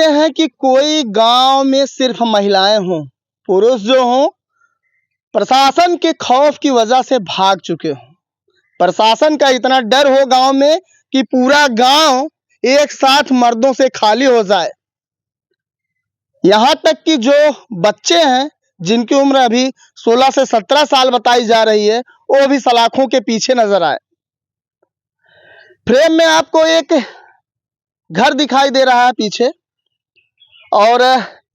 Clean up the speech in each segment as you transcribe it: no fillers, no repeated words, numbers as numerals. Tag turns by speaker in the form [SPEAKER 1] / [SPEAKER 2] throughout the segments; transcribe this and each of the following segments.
[SPEAKER 1] हैं कि कोई गांव में सिर्फ महिलाएं हों, पुरुष जो हों प्रशासन के खौफ की वजह से भाग चुके हों। प्रशासन का इतना डर हो गांव में कि पूरा गांव एक साथ मर्दों से खाली हो जाए। यहाँ तक कि जो बच्चे हैं जिनकी उम्र अभी 16 से 17 साल बताई जा रही है, वो भी सलाखों के पीछे नजर आए। फ्रेम में आपको एक घर दिखाई दे रहा है पीछे, और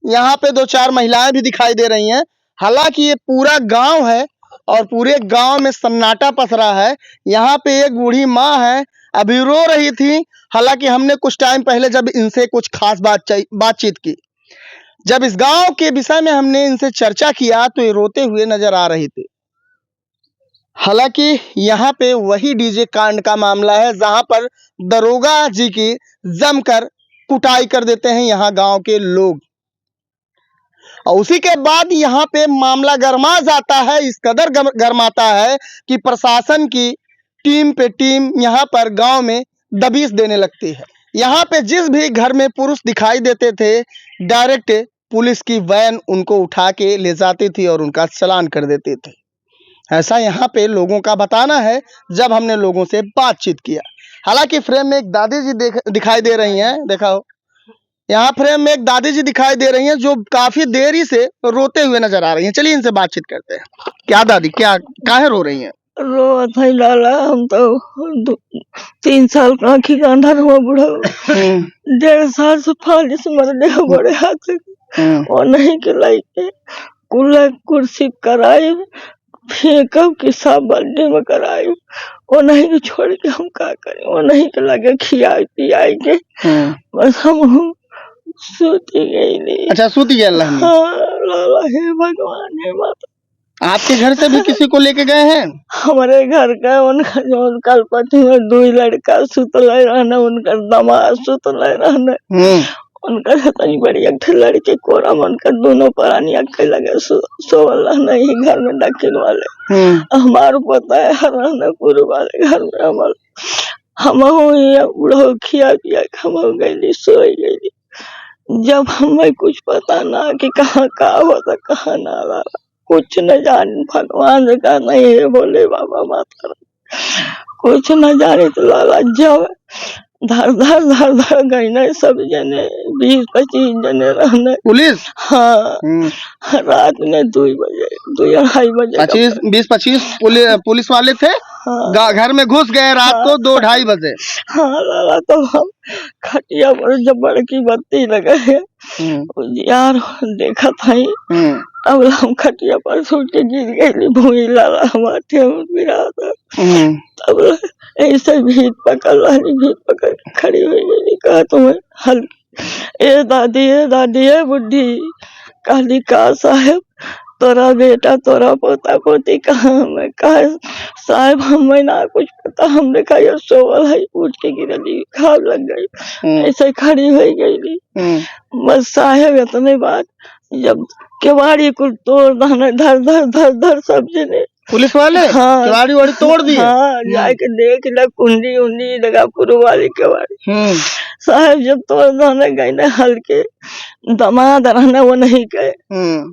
[SPEAKER 1] यहाँ पे 2-4 महिलाएं भी दिखाई दे रही हैं। हालांकि ये पूरा गांव है और पूरे गांव में सन्नाटा पसरा है। यहाँ पे एक बूढ़ी माँ है, अभी रो रही थी। हालांकि हमने कुछ टाइम पहले जब इनसे कुछ खास बातचीत की, जब इस गांव के विषय में हमने इनसे चर्चा किया तो ये रोते हुए नजर आ रही थी। हालांकि यहाँ पे वही डीजे कांड का मामला है जहां पर दरोगा जी की जमकर कुटाई कर देते हैं यहाँ गांव के लोग, और उसी के बाद यहाँ पे मामला गरमा जाता है। इस कदर गरमाता है कि प्रशासन की टीम पे टीम यहाँ पर गांव में दबिश देने लगती है। यहाँ पे जिस भी घर में पुरुष दिखाई देते थे, डायरेक्ट पुलिस की वैन उनको उठा के ले जाती थी और उनका चालान कर देते थे। ऐसा यहाँ पे लोगों का बताना है जब हमने लोगों से बातचीत किया। हालांकि फ्रेम में एक दादी जी दिखाई दे रही हैं, देखा यहाँ फ्रेम में एक दादी जी दिखाई दे रही हैं जो काफी देरी से रोते हुए नजर आ रही हैं। चलिए इनसे बातचीत करते हैं। क्या दादी, क्या काहे रो रही हैं?
[SPEAKER 2] रो था लाला, हम तो 3 साल का आँखी का अंधा हुआ बूढ़ा, 1.5 साल से फालिस मर गया बड़े हाथ और नहीं के लाइक कुल्ला कुर्सी कराई फेंकब कि सब बर्थडे में कराई, वो नहीं के छोड़ के हम का करें, वो नहीं के लगे खियाई पियाई के बस हम सूती गई।
[SPEAKER 1] अच्छा, सूती गए अल्लाह ने।
[SPEAKER 2] हाँ लाला, हे भगवान, हे माता।
[SPEAKER 1] आपके घर से भी किसी को लेके गए हैं?
[SPEAKER 2] हमारे घर का उनका जो कल पति में 2 लड़का सुतल रहना, उनका दामाद सुतल रहना, उनका तनी बड़ी एक लड़के कोरा में उनका दोनों परानी अक्के लगे सोवल रहना ही घर में दक्षिण वाले। हमारे पता है रहना पूर्व वाले घर में हम बुढ़ो खिया पिया हम गई सोई गई। जब हमें कुछ पता ना कि कहाँ का होता कहाँ ना रहा, कुछ न जान, भगवान का नहीं है बोले बाबा माता, कुछ न जाने तो लाला जब धर धर धर धर गई ना सब जने 20-25 जने रहने
[SPEAKER 1] पुलिस।
[SPEAKER 2] हाँ रात में 2 बजे 2-2:30 बजे
[SPEAKER 1] 20-25 पुलिस वाले थे। हाँ। घर में घुस गए रात को 2-2:30 बजे।
[SPEAKER 2] हाँ लाला, तो हम खटिया पर जब बड़की बत्ती लगे यार देखा था, अब हम खटिया पर सूट के गिर गई भूमि लाला, हमारे गिरा था। तब ऐसे भीड़ पकड़ खड़ी हो गई, कहा तुम्हें हल्की ए दादी ए बुढ़ी, कहली का साहब तोरा बेटा तोरा पोता पोती कहाँ? मैं कहा साहब हमें ना कुछ पता, हमने कहा सोवल है, उठ के गिरली खाब लग गई, ऐसे खड़ी हो गई। बस साहब इतने बात, जब केवाड़ी को तोड़ दाना धर धर धर धर सब जने
[SPEAKER 1] पुलिस वाले केवाड़ी वाड़ी तोड़ दिए।
[SPEAKER 2] हाँ जाके देख ल कुंडी उंडी लगा पूर्व वाली केवाड़ी। साहब जब तोड़ दाना गए ना, हल्के दामाद रहना वो नहीं गए,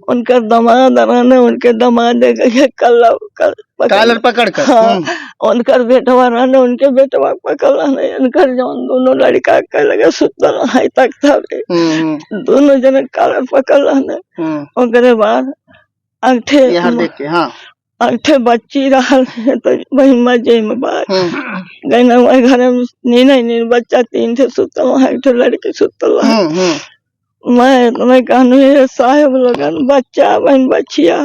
[SPEAKER 2] उनका दामाद रहना, उनके दामाद गए कालर पकड़ कर। हाँ उनका बेटवा रहना, उनके बेटवा पकड़ रहना, उनका जौन दोनों लड़का का लगे सुतल है तक था, दोनों जने कालर पकड़ रहना। ओकरे बाद अंगठे
[SPEAKER 1] देख के हाँ
[SPEAKER 2] अंगठे बच्ची रहा तो वही मजे में बात गए ना, वही घर में नहीं बच्चा 3 थे सुतल, एक लड़की सुतल। मैं कहूँ साहेब लोगन बच्चा बहन बच्चिया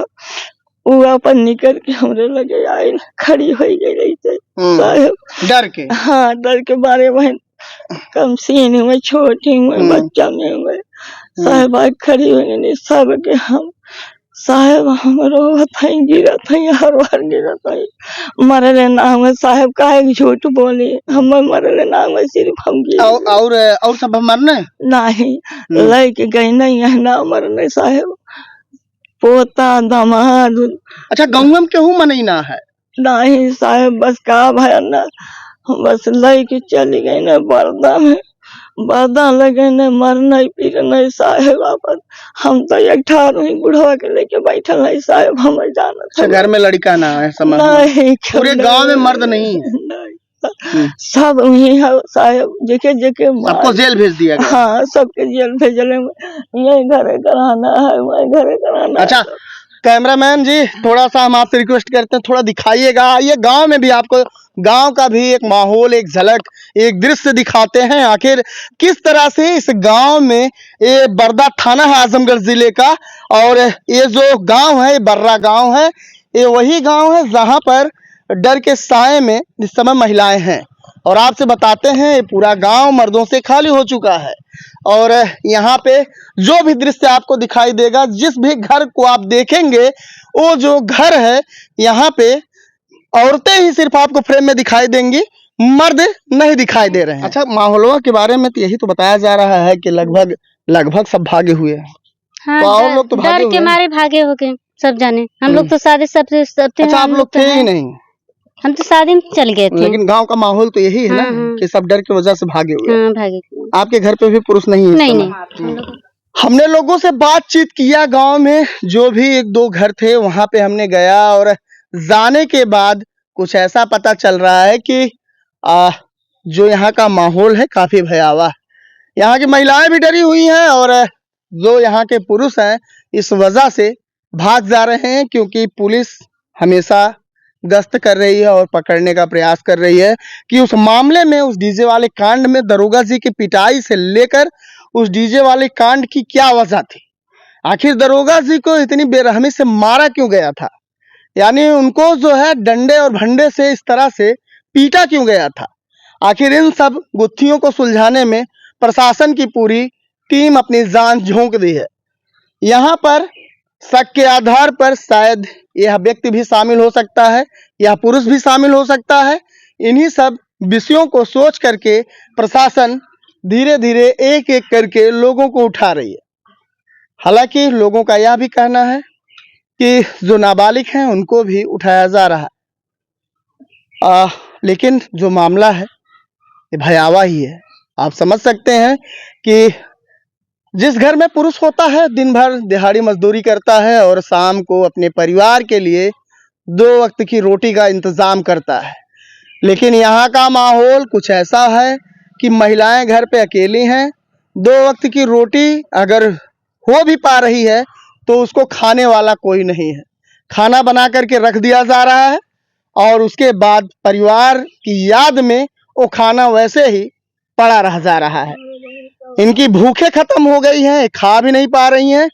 [SPEAKER 2] वो अपन निकल के हमरे लगे आई खड़ी हो गई थे साहेब
[SPEAKER 1] डर के। हाँ
[SPEAKER 2] डर के बारे बहन कम सीन हुए छोटी हुए बच्चा में हुए साहेब आज खड़ी हो गई सब के। हम साहेब हम रोवत हई गिरत हई हर बार गिरत हई, मरले नाम है साहेब काहे झूठ बोली, हम मरले नाम है सिर्फ हम
[SPEAKER 1] और सब मरने
[SPEAKER 2] नहीं लेके गई नहीं है ना मरने साहेब, पोता दामाद।
[SPEAKER 1] अच्छा गाँव में केहू मनई ना है?
[SPEAKER 2] नहीं साहेब बस का भय ना, बस लेके चली गई ना बरदा में, बाधा लगे न मर नहीं पीर नहीं साहेब आपन हम तो एक ठार ही बुढ़वा के लेके बैठल है साहेब हम जाना
[SPEAKER 1] अच्छा, घर में लड़का ना है समझ
[SPEAKER 2] नहीं
[SPEAKER 1] पूरे गांव में मर्द नहीं है।
[SPEAKER 2] सब वही है साहेब जेके जेके
[SPEAKER 1] सबको जेल भेज दिया गया।
[SPEAKER 2] हाँ सबके जेल भेजले ये घरे कराना है मैं घरे कराना।
[SPEAKER 1] अच्छा कैमरामैन जी थोड़ा सा हम आपसे रिक्वेस्ट करते हैं थोड़ा दिखाइएगा, ये गांव में भी आपको गांव का भी एक माहौल एक झलक एक दृश्य दिखाते हैं आखिर किस तरह से इस गांव में ये बरदा थाना है आजमगढ़ जिले का और ये जो गांव है बर्रा गांव है ये वही गांव है जहां पर डर के साए में इस समय महिलाएं हैं और आपसे बताते हैं ये पूरा गांव मर्दों से खाली हो चुका है और यहाँ पे जो भी दृश्य आपको दिखाई देगा जिस भी घर को आप देखेंगे वो जो घर है यहाँ पे औरतें ही सिर्फ आपको फ्रेम में दिखाई देंगी मर्द नहीं दिखाई दे रहे हैं। अच्छा माहौलों के बारे में तो यही तो बताया जा रहा है कि लगभग लगभग सब भागे हुए हैं।
[SPEAKER 3] हाँ,
[SPEAKER 1] तो और लोग तो भागे
[SPEAKER 3] डर
[SPEAKER 1] हुए
[SPEAKER 3] के
[SPEAKER 1] हैं।
[SPEAKER 3] मारे भागे हो गए सब जाने हम लोग तो शादी सबसे
[SPEAKER 1] अच्छा आप लोग थे ही नहीं
[SPEAKER 3] हम तो शादी में चल गए थे।
[SPEAKER 1] लेकिन गांव का माहौल तो यही है ना
[SPEAKER 3] हाँ।
[SPEAKER 1] कि सब डर की वजह से भागे हुए हैं।
[SPEAKER 3] हाँ भागे थे।
[SPEAKER 1] आपके घर पे भी पुरुष नहीं है इस
[SPEAKER 3] नहीं
[SPEAKER 1] समय?
[SPEAKER 3] नहीं हम लोग
[SPEAKER 1] हमने लोगों से बातचीत किया गांव में जो भी एक दो घर थे वहां पे हमने गया और जाने के बाद कुछ ऐसा पता चल रहा है कि जो यहाँ का माहौल है काफी भयावह है। यहाँ की महिलाएं भी डरी हुई हैं और जो यहाँ के पुरुष हैं इस वजह से भाग जा रहे हैं क्योंकि पुलिस हमेशा गश्त कर रही है और पकड़ने का प्रयास कर रही है कि उस मामले में उस डीजे वाले कांड में दरोगा जी की पिटाई से लेकर उस डीजे वाले कांड की क्या वजह थी, आखिर दरोगा जी को इतनी बेरहमी से मारा क्यों गया था, यानी उनको जो है डंडे और भंडे से इस तरह से पीटा क्यों गया था। आखिर इन सब गुत्थियों को सुलझाने में प्रशासन की पूरी टीम अपनी जान झोंक दी है। यहाँ पर शक के आधार पर शायद यह व्यक्ति भी शामिल हो सकता है, यह पुरुष भी शामिल हो सकता है। इन्हीं सब विषयों को सोच करके प्रशासन धीरे धीरे एक एक करके लोगों को उठा रही है। हालांकि लोगों का यह भी कहना है कि जो नाबालिग हैं उनको भी उठाया जा रहा है। लेकिन जो मामला है ये भयावह ही है। आप समझ सकते हैं कि जिस घर में पुरुष होता है दिन भर दिहाड़ी मजदूरी करता है और शाम को अपने परिवार के लिए 2 वक्त की रोटी का इंतजाम करता है, लेकिन यहाँ का माहौल कुछ ऐसा है कि महिलाएं घर पे अकेली हैं। 2 वक्त की रोटी अगर हो भी पा रही है तो उसको खाने वाला कोई नहीं है। खाना बना करके रख दिया जा रहा है और उसके बाद परिवार की याद में वो खाना वैसे ही पड़ा रह जा रहा है। इनकी भूखें खत्म हो गई हैं, खा भी नहीं पा रही हैं